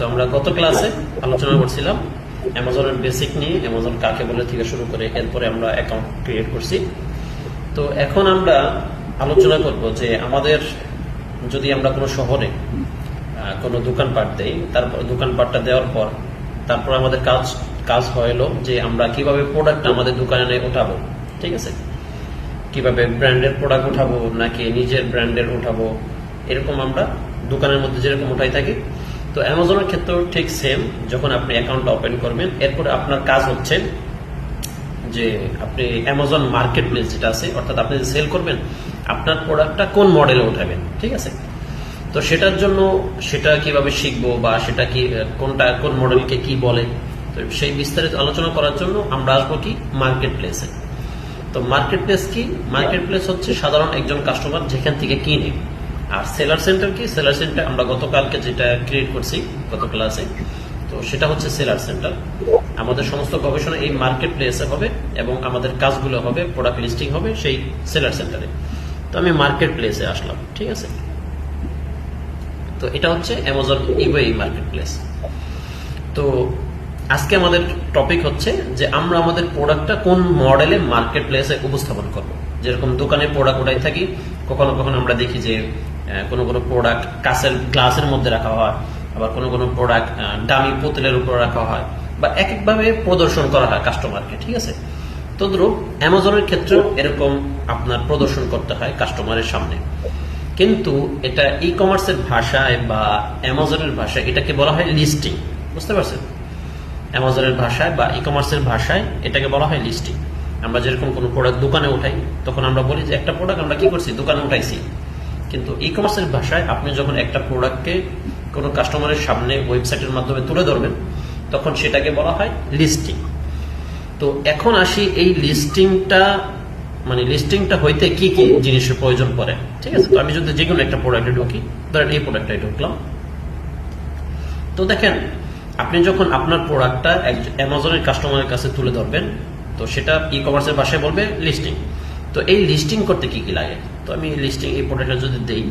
আমরা গত ক্লাসে আলোচনা করছিলাম অ্যামাজনের বেসিক নিয়ে, অ্যামাজন কাকে বলে থেকে শুরু করে এরপরে আমরা অ্যাকাউন্ট ক্রিয়েট করছি। তো এখন আমরা আলোচনা করব যে আমাদের যদি আমরা কোনো শহরে কোনো দোকানপাট দেই, তারপর দোকানপাটটা দেওয়ার পর তারপর আমাদের কাজ হলো যে আমরা কিভাবে প্রোডাক্টটা আমাদের দোকানে উঠাবো। ঠিক আছে, কিভাবে ব্র্যান্ডের প্রোডাক্ট উঠাবো নাকি নিজের ব্র্যান্ডের উঠাবো, এরকম আমরা দোকানের মধ্যে যেরকম উঠাই থাকি। তো অ্যামাজনের ক্ষেত্রেও ঠিক সেম। যখন আপনি অ্যাকাউন্ট ওপেন করবেন, এরপরে আপনার কাজ হচ্ছে যে আপনি অ্যামাজন মার্কেট প্লেস যেটা আছে, অর্থাৎ আপনি যে সেল করবেন আপনার প্রোডাক্টটা কোন মডেলে উঠাবেন। ঠিক আছে, তো সেটার জন্য সেটা কিভাবে শিখবো বা সেটা কি কোন মডেলকে কি বলে, তো সেই বিস্তারিত আলোচনা করার জন্য আমরা আসবো কি মার্কেট প্লেসে। তো মার্কেট প্লেস কি? মার্কেট প্লেস হচ্ছে সাধারণ একজন কাস্টমার যেখান থেকে কিনে। আর সেলার সেন্টার কি? সেলার সেন্টার আমরা গতকালকে যেটা ক্রিয়েট করছি গত ক্লাসে, তো সেটা হচ্ছে সেলার সেন্টার। আমাদের সমস্ত গবেষণা এই মার্কেট প্লেসে হবে এবং আমাদের কাজগুলো হবে, প্রোডাক্ট লিস্টিং হবে সেই সেলার সেন্টারে। তো আমি মার্কেট প্লেসে আসলাম। ঠিক আছে, তো এটা হচ্ছে অ্যামাজন ইবেই মার্কেট প্লেস। তো আজকে আমাদের টপিক হচ্ছে যে আমরা আমাদের প্রোডাক্টটা কোন মডেলে মার্কেট প্লেসে উপস্থাপন করব। যেরকম দোকানে প্রোডাক্ট উঠাই থাকি, কখনো কখনো আমরা দেখি যে কোনো প্রোডাক্ট কাঁচের গ্লাসের মধ্যে রাখা হয়, আবার কোনো প্রোডাক্ট দামি পুতুলের উপর রাখা হয়, বা এক একভাবে প্রদর্শন করা হয় কাস্টমারকে। ঠিক আছে, তদ্রূপ অ্যামাজনের ক্ষেত্রেও এরকম আপনার প্রদর্শন করতে হয় কাস্টমারের সামনে। কিন্তু এটা ই কমার্সের ভাষায় বা অ্যামাজনের ভাষায় এটাকে বলা হয় লিস্টিং। বুঝতে পারছেন? অ্যামাজনের ভাষায় বা ই কমার্সের ভাষায় এটাকে বলা হয় লিস্টিং। আমরা যেরকম কোনো প্রোডাক্ট দোকানে উঠাই, তখন আমরা বলি যে একটা প্রোডাক্ট আমরা কি করছি, দোকানে উঠাইছি। কিন্তু ই কমার্সের ভাষায় আপনি যখন একটা প্রোডাক্টকে কোনো কাস্টমারের সামনে ওয়েবসাইটের মাধ্যমে তুলে ধরবেন, তখন সেটাকে বলা হয় লিস্টিং। তো এখন আসি এই লিস্টিংটা হইতে কি কি জিনিসের প্রয়োজন পড়ে। ঠিক আছে, তো আমি যদি যে কোনো একটা প্রোডাক্টে ঢুকি, ধরেন এই প্রোডাক্টটাই ঢুকলাম, তো দেখেন আপনি যখন আপনার প্রোডাক্টটা অ্যামাজনের কাস্টমারের কাছে তুলে ধরবেন, তো সেটা ই কমার্সের ভাষায় বলবে লিস্টিং। তো এই লিস্টিং করতে কি কি লাগে, তো আমি লিস্টিং এই প্রোডাক্টটা যদি দেই,